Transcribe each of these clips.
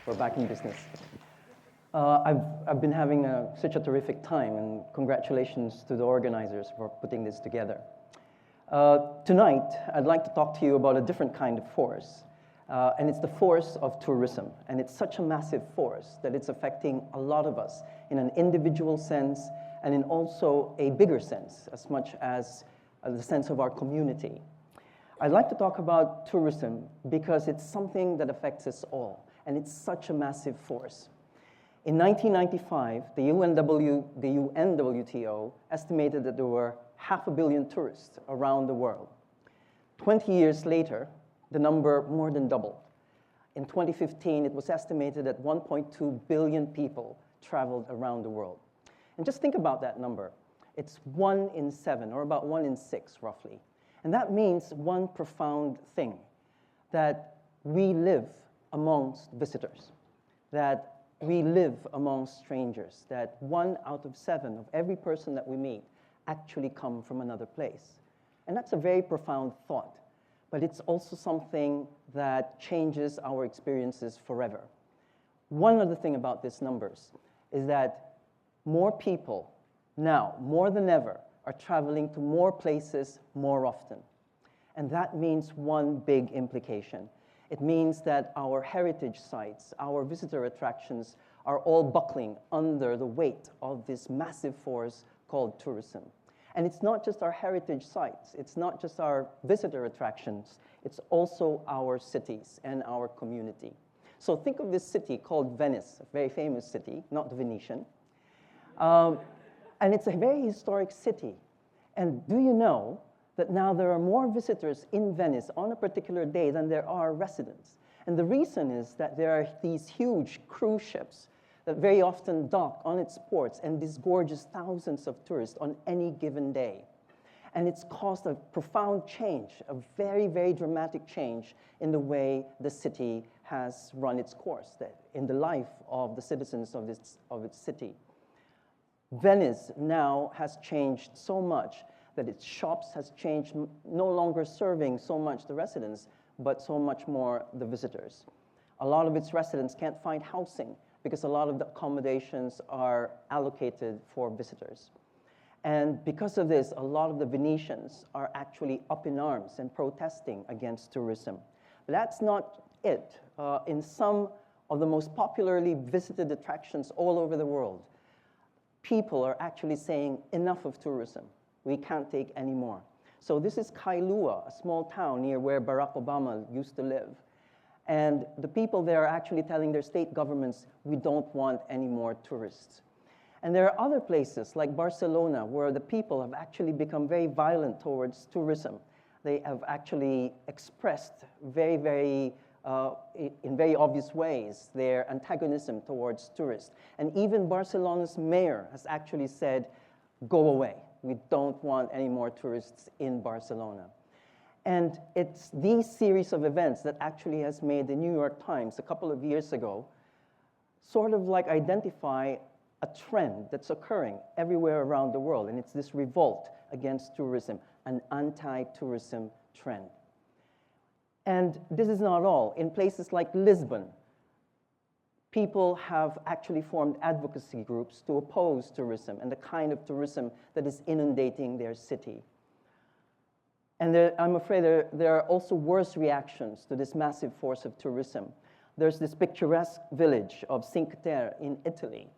We're back in business. I've been having such a terrific time, and congratulations to the organizers for putting this together. Tonight, I'd like to talk to you about a different kind of force, and it's the force of tourism. And it's such a massive force that it's affecting a lot of us in an individual sense and in also a bigger sense, as much as the sense of our community. I'd like to talk about tourism because it's something that affects us all, and it's such a massive force. In 1995, the UNWTO estimated that there were 500 million tourists around the world. 20 years later, the number more than doubled. In 2015, it was estimated that 1.2 billion people traveled around the world. And just think about that number. It's 1 in 7, or about 1 in 6, roughly. And that means one profound thing, that we live amongst visitors, that we live amongst strangers, that 1 out of 7 of every person that we meet actually come from another place. And that's a very profound thought, but it's also something that changes our experiences forever. One other thing about these numbers is that more people now, more than ever, are traveling to more places more often. And that means one big implication. It means that our heritage sites, our visitor attractions, are all buckling under the weight of this massive force called tourism. And it's not just our heritage sites, it's not just our visitor attractions, it's also our cities and our community. So think of this city called Venice, a very famous city, not the Venetian. And it's a very historic city. And do you know that now there are more visitors in Venice on a particular day than there are residents? And the reason is that there are these huge cruise ships that very often dock on its ports and disgorges thousands of tourists on any given day. And it's caused a profound change, a very, very dramatic change in the way the city has run its course, in the life of the citizens of its city. Venice now has changed so much that its shops has changed, no longer serving so much the residents, but so much more the visitors. A lot of its residents can't find housing because a lot of the accommodations are allocated for visitors. And because of this, a lot of the Venetians are actually up in arms and protesting against tourism. But that's not it. In some of the most popularly visited attractions all over the world, people are actually saying, enough of tourism. We can't take any more. So this is Kailua, a small town near where Barack Obama used to live. And the people there are actually telling their state governments, we don't want any more tourists. And there are other places like Barcelona where the people have actually become very violent towards tourism. They have actually expressed in very obvious ways their antagonism towards tourists. And even Barcelona's mayor has actually said, go away. We don't want any more tourists in Barcelona. And it's these series of events that actually has made the New York Times a couple of years ago sort of like identify a trend that's occurring everywhere around the world. And it's this revolt against tourism, an anti-tourism trend. And this is not all. In places like Lisbon, people have actually formed advocacy groups to oppose tourism and the kind of tourism that is inundating their city. And I'm afraid there are also worse reactions to this massive force of tourism. There's this picturesque village of Cinque Terre in Italy,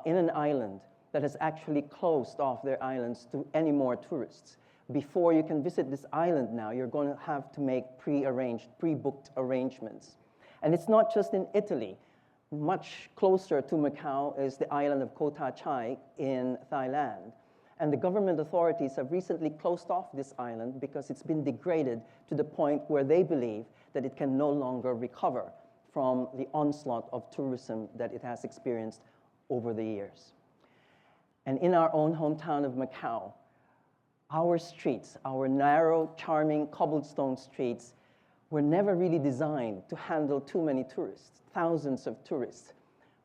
in an island that has actually closed off their islands to any more tourists. Before you can visit this island now, you're going to have to make pre-booked arrangements. And it's not just in Italy. Much closer to Macau is the island of Koh Chai in Thailand. And the government authorities have recently closed off this island because it's been degraded to the point where they believe that it can no longer recover from the onslaught of tourism that it has experienced over the years. And in our own hometown of Macau, our streets, our narrow, charming cobblestone streets, were never really designed to handle too many tourists, thousands of tourists.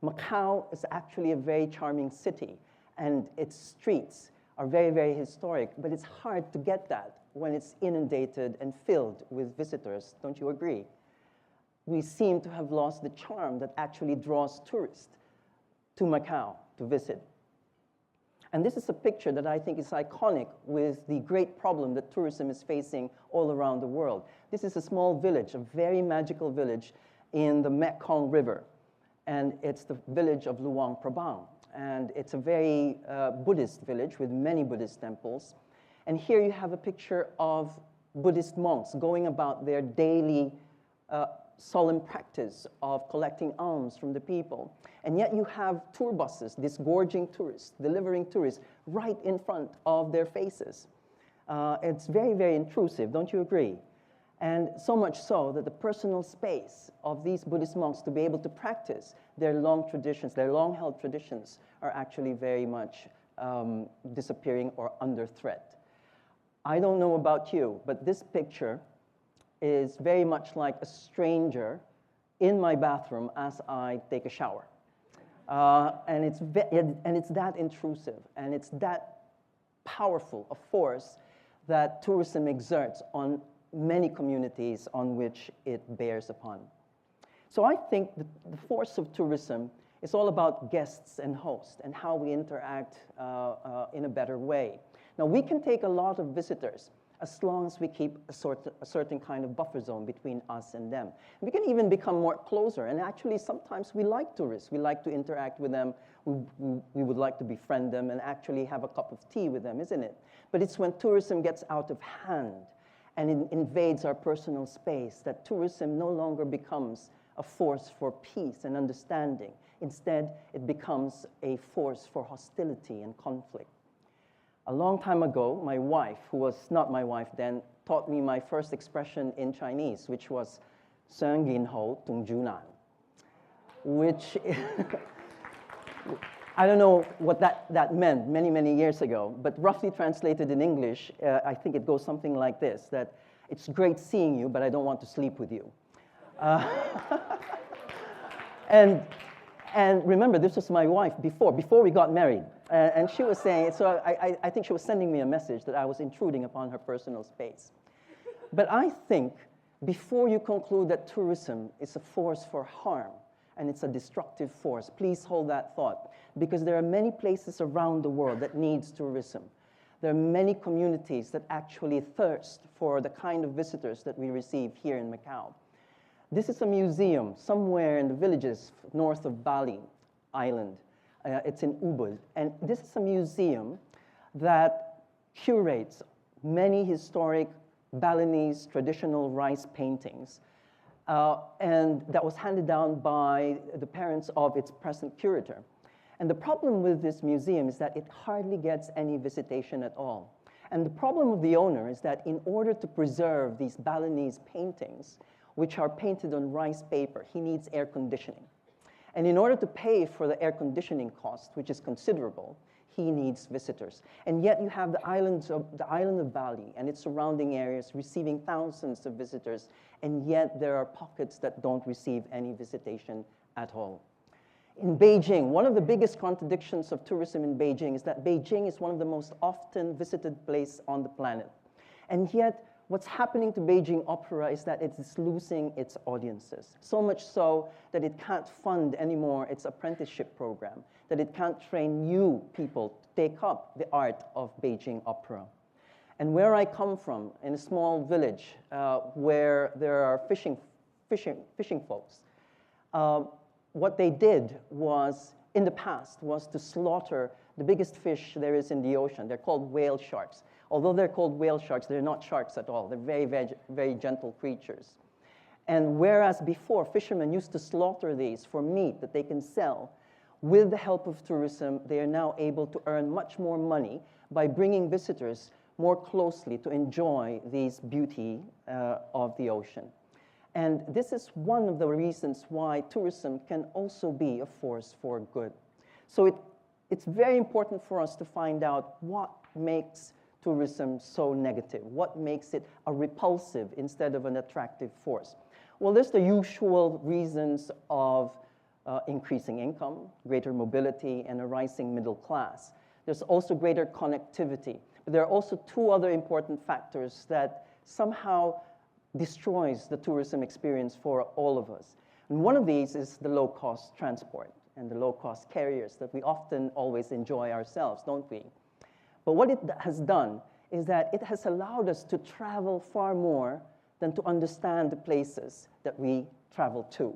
Macau is actually a very charming city, and its streets are very, very historic, but it's hard to get that when it's inundated and filled with visitors. Don't you agree? we seem to have lost the charm that actually draws tourists to Macau to visit. And this is a picture that I think is iconic with the great problem that tourism is facing all around the world. This is a small village, a very magical village in the Mekong River. And it's the village of Luang Prabang. And it's a very Buddhist village with many Buddhist temples. And here you have a picture of Buddhist monks going about their daily solemn practice of collecting alms from the people. And yet you have tour buses disgorging tourists, delivering tourists right in front of their faces. It's very, very intrusive, don't you agree? And so much so that the personal space of these Buddhist monks to be able to practice their long traditions, their long-held traditions, are actually very much disappearing or under threat. I don't know about you, but this picture is very much like a stranger in my bathroom as I take a shower. And it's that intrusive, and it's that powerful a force that tourism exerts on many communities on which it bears upon. So I think the force of tourism is all about guests and hosts and how we interact in a better way. Now, we can take a lot of visitors as long as we keep a certain kind of buffer zone between us and them. We can even become more closer, and actually sometimes we like tourists. We like to interact with them. We would like to befriend them and actually have a cup of tea with them, isn't it? But it's when tourism gets out of hand and it invades our personal space that tourism no longer becomes a force for peace and understanding. Instead, it becomes a force for hostility and conflict. A long time ago, my wife, who was not my wife then, taught me my first expression in Chinese, which was "Seng Yin Ho Tung Junan," which I don't know what that meant many, many years ago, but roughly translated in English, I think it goes something like this, that it's great seeing you, but I don't want to sleep with you. And remember, this was my wife before we got married. And she was saying, so I think she was sending me a message that I was intruding upon her personal space. But I think before you conclude that tourism is a force for harm and it's a destructive force, please hold that thought, because there are many places around the world that needs tourism. There are many communities that actually thirst for the kind of visitors that we receive here in Macau. This is a museum somewhere in the villages north of Bali Island. It's in Ubud. And this is a museum that curates many historic Balinese traditional rice paintings. And that was handed down by the parents of its present curator. And the problem with this museum is that it hardly gets any visitation at all. And the problem of the owner is that in order to preserve these Balinese paintings, which are painted on rice paper, he needs air conditioning. And in order to pay for the air conditioning cost, which is considerable, he needs visitors. And yet you have the island of Bali and its surrounding areas receiving thousands of visitors, and yet there are pockets that don't receive any visitation at all. In Beijing, one of the biggest contradictions of tourism in Beijing is that Beijing is one of the most often visited places on the planet. And yet, what's happening to Beijing Opera is that it's losing its audiences, so much so that it can't fund anymore its apprenticeship program, that it can't train new people to take up the art of Beijing Opera. And where I come from, in a small village where there are fishing folks, what they did was, in the past, was to slaughter the biggest fish there is in the ocean. They're called whale sharks. Although they're called whale sharks, they're not sharks at all. They're very, very, very gentle creatures. And whereas before, fishermen used to slaughter these for meat that they can sell, with the help of tourism, they are now able to earn much more money by bringing visitors more closely to enjoy these beauty of the ocean. And this is one of the reasons why tourism can also be a force for good. So it's very important for us to find out what makes tourism so negative? What makes it a repulsive instead of an attractive force? Well, there's the usual reasons of increasing income, greater mobility, and a rising middle class. There's also greater connectivity. But there are also two other important factors that somehow destroys the tourism experience for all of us. And one of these is the low-cost transport and the low-cost carriers that we often always enjoy ourselves, don't we? But what it has done is that it has allowed us to travel far more than to understand the places that we travel to.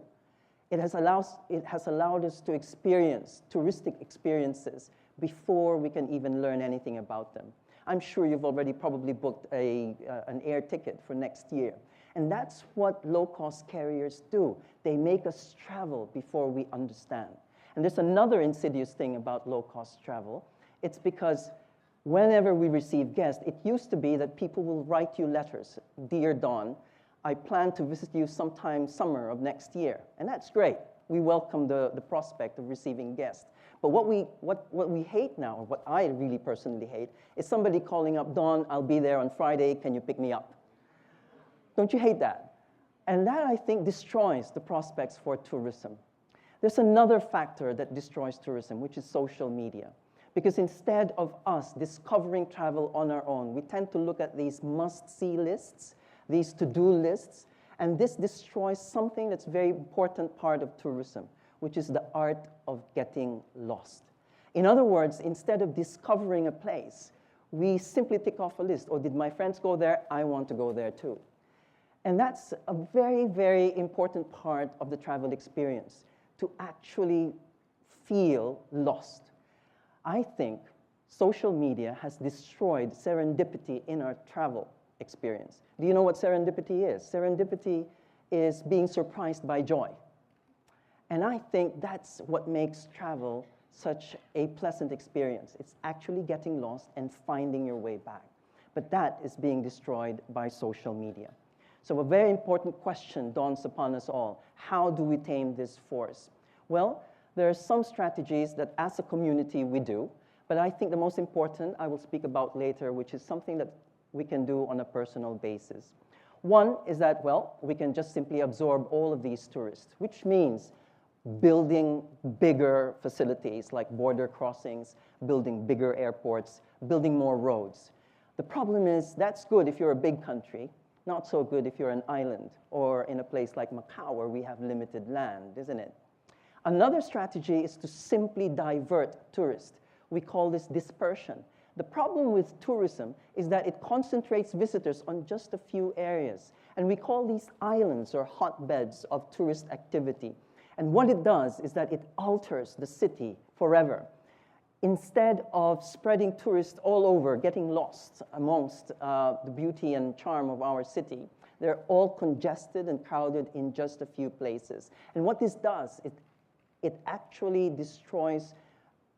It has allowed us to experience touristic experiences before we can even learn anything about them. I'm sure you've already probably booked an air ticket for next year. And that's what low-cost carriers do. They make us travel before we understand. And there's another insidious thing about low-cost travel. It's because whenever we receive guests, it used to be that people will write you letters. Dear Don, I plan to visit you sometime summer of next year. And that's great. We welcome the prospect of receiving guests. But what we hate now, or what I really personally hate, is somebody calling up, Don, I'll be there on Friday, can you pick me up? Don't you hate that? And that, I think, destroys the prospects for tourism. There's another factor that destroys tourism, which is social media. Because instead of us discovering travel on our own, we tend to look at these must-see lists, these to-do lists, and this destroys something that's a very important part of tourism, which is the art of getting lost. In other words, instead of discovering a place, we simply tick off a list. Oh, did my friends go there? I want to go there too. And that's a very, very important part of the travel experience, to actually feel lost. I think social media has destroyed serendipity in our travel experience. Do you know what serendipity is? Serendipity is being surprised by joy. And I think that's what makes travel such a pleasant experience. It's actually getting lost and finding your way back. But that is being destroyed by social media. So a very important question dawns upon us all. How do we tame this force? Well, there are some strategies that as a community we do, but I think the most important I will speak about later, which is something that we can do on a personal basis. One is that, well, we can just simply absorb all of these tourists, which means building bigger facilities like border crossings, building bigger airports, building more roads. The problem is that's good if you're a big country, not so good if you're an island or in a place like Macau where we have limited land, isn't it? Another strategy is to simply divert tourists. We call this dispersion. The problem with tourism is that it concentrates visitors on just a few areas. And we call these islands or hotbeds of tourist activity. And what it does is that it alters the city forever. Instead of spreading tourists all over, getting lost amongst the beauty and charm of our city, they're all congested and crowded in just a few places. And what this does, it actually destroys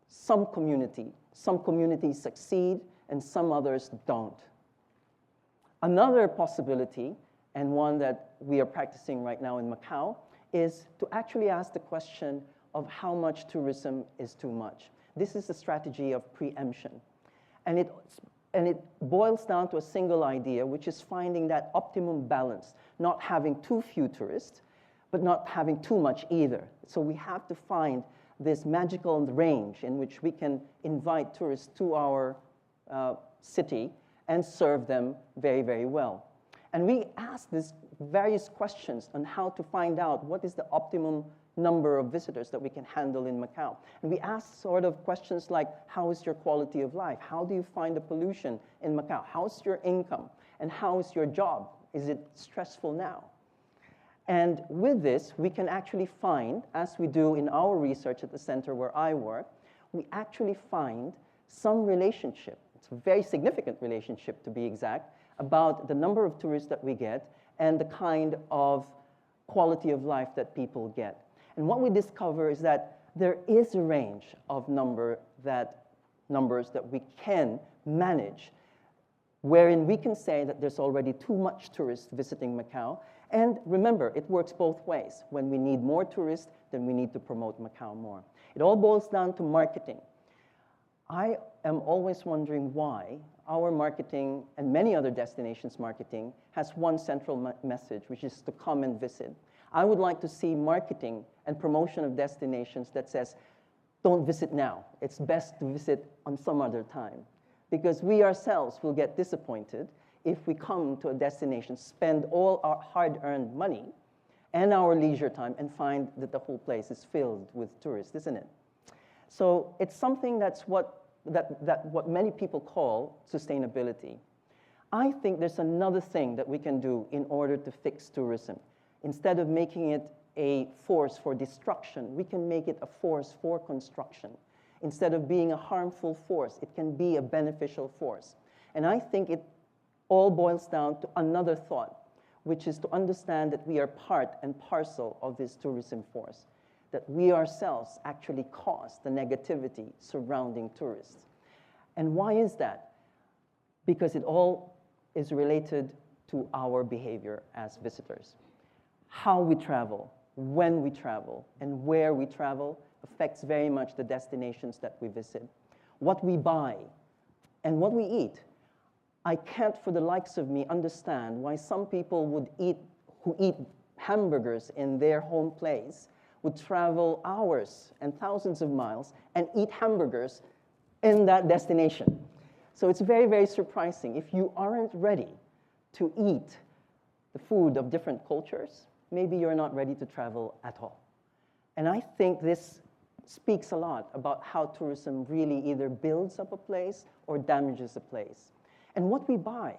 some community. Some communities succeed and some others don't. Another possibility, and one that we are practicing right now in Macau, is to actually ask the question of how much tourism is too much. This is a strategy of preemption. And it boils down to a single idea, which is finding that optimum balance, not having too few tourists, but not having too much either. So we have to find this magical range in which we can invite tourists to our city and serve them very, very well. And we ask these various questions on how to find out what is the optimum number of visitors that we can handle in Macau. And we ask sort of questions like, how is your quality of life? How do you find the pollution in Macau? How's your income? And how is your job? Is it stressful now? And with this, we can actually find, as we do in our research at the center where I work, we actually find some relationship. It's a very significant relationship, to be exact, about the number of tourists that we get and the kind of quality of life that people get. And what we discover is that there is a range of numbers that we can manage, wherein we can say that there's already too much tourists visiting Macau. And remember, it works both ways. When we need more tourists, then we need to promote Macau more. It all boils down to marketing. I am always wondering why our marketing and many other destinations marketing has one central message, which is to come and visit. I would like to see marketing and promotion of destinations that says, don't visit now. It's best to visit on some other time. Because we ourselves will get disappointed if we come to a destination, spend all our hard-earned money and our leisure time and find that the whole place is filled with tourists, isn't it? So it's something that's what many people call sustainability. I think there's another thing that we can do in order to fix tourism. Instead of making it a force for destruction, we can make it a force for construction. Instead of being a harmful force, it can be a beneficial force. And I think it all boils down to another thought, which is to understand that we are part and parcel of this tourism force, that we ourselves actually cause the negativity surrounding tourists. And why is that? Because it all is related to our behavior as visitors. How we travel, when we travel, and where we travel affects very much the destinations that we visit. What we buy and what we eat. I can't for the likes of me understand why some people who eat hamburgers in their home place would travel hours and thousands of miles and eat hamburgers in that destination. So it's very, very surprising. If you aren't ready to eat the food of different cultures, maybe you're not ready to travel at all. And I think this speaks a lot about how tourism really either builds up a place or damages a place. And what we buy,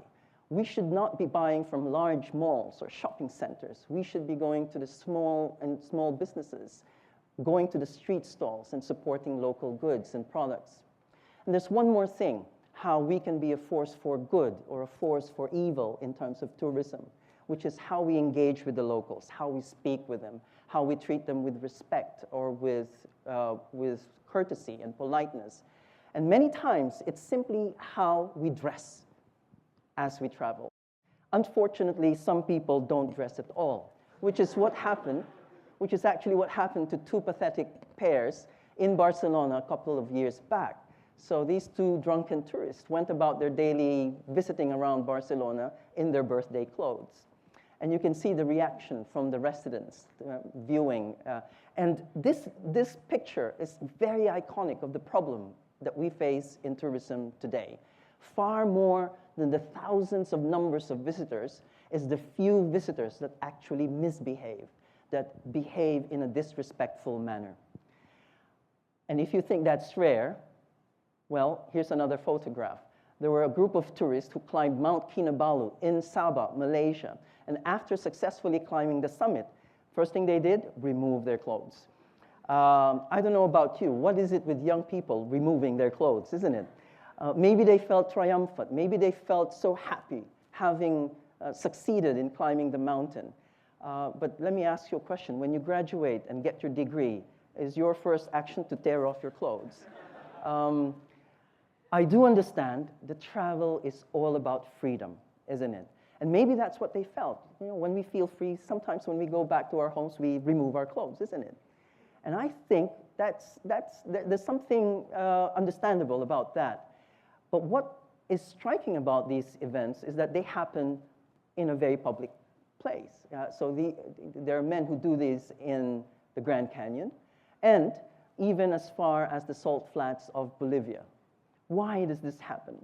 we should not be buying from large malls or shopping centers. We should be going to the small businesses, going to the street stalls and supporting local goods and products. And there's one more thing, how we can be a force for good or a force for evil in terms of tourism, which is how we engage with the locals, how we speak with them, how we treat them with respect or with courtesy and politeness. And many times, it's simply how we dress as we travel. Unfortunately, some people don't dress at all, which is actually what happened to two pathetic pairs in Barcelona a couple of years back. So these two drunken tourists went about their daily visiting around Barcelona in their birthday clothes. And you can see the reaction from the residents viewing. And this picture is very iconic of the problem that we face in tourism today. Far more than the thousands of numbers of visitors is the few visitors that actually misbehave, that behave in a disrespectful manner. And if you think that's rare, well, here's another photograph. There were a group of tourists who climbed Mount Kinabalu in Sabah, Malaysia. And after successfully climbing the summit, first thing they did, remove their clothes. I don't know about you. What is it with young people removing their clothes, isn't it? Maybe they felt triumphant. Maybe they felt so happy having succeeded in climbing the mountain. But let me ask you a question. When you graduate and get your degree, is your first action to tear off your clothes? I do understand that travel is all about freedom, isn't it? And maybe that's what they felt. You know, when we feel free, sometimes when we go back to our homes, we remove our clothes, isn't it? And I think there's something understandable about that. But what is striking about these events is that they happen in a very public place. So there are men who do this in the Grand Canyon, and even as far as the salt flats of Bolivia. Why does this happen?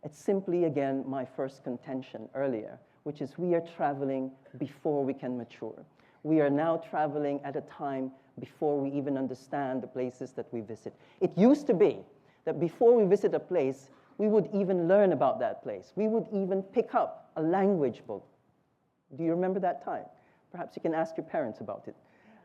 It's simply, again, my first contention earlier, which is we are traveling before we can mature. We are now traveling at a time before we even understand the places that we visit. It used to be that before we visit a place, we would even learn about that place. We would even pick up a language book. Do you remember that time? Perhaps you can ask your parents about it.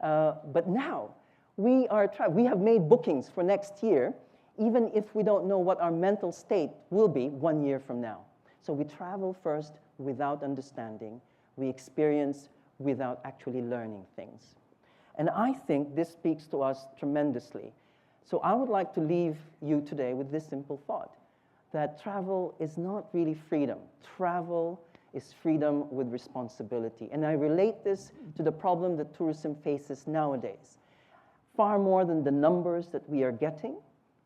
But now, we have made bookings for next year, even if we don't know what our mental state will be 1 year from now. So we travel first without understanding. We experience without actually learning things. And I think this speaks to us tremendously. So I would like to leave you today with this simple thought, that travel is not really freedom. Travel is freedom with responsibility. And I relate this to the problem that tourism faces nowadays. Far more than the numbers that we are getting,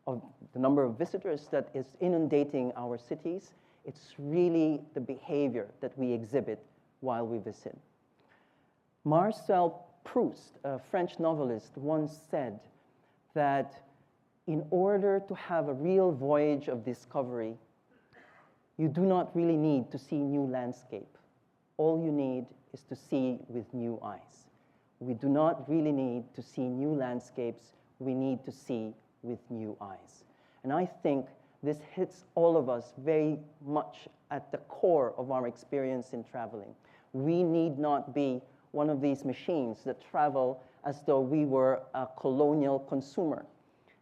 of the number of visitors that is inundating our cities, it's really the behavior that we exhibit while we visit. Marcel Proust, a French novelist, once said that in order to have a real voyage of discovery, You do not really need to see new landscape. All you need is to see with new eyes. We do not really need to see new landscapes. We need to see with new eyes. And I think this hits all of us very much at the core of our experience in traveling. We need not be one of these machines that travel as though we were a colonial consumer,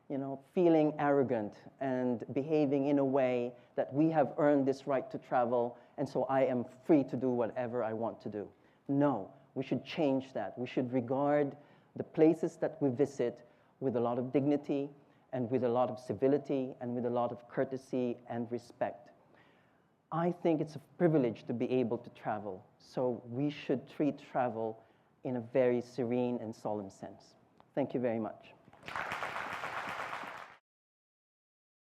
you know, feeling arrogant and behaving in a way that we have earned this right to travel, and so I am free to do whatever I want to do. No, we should change that. We should regard the places that we visit with a lot of dignity and with a lot of civility and with a lot of courtesy and respect. I think it's a privilege to be able to travel, so we should treat travel in a very serene and solemn sense. Thank you very much.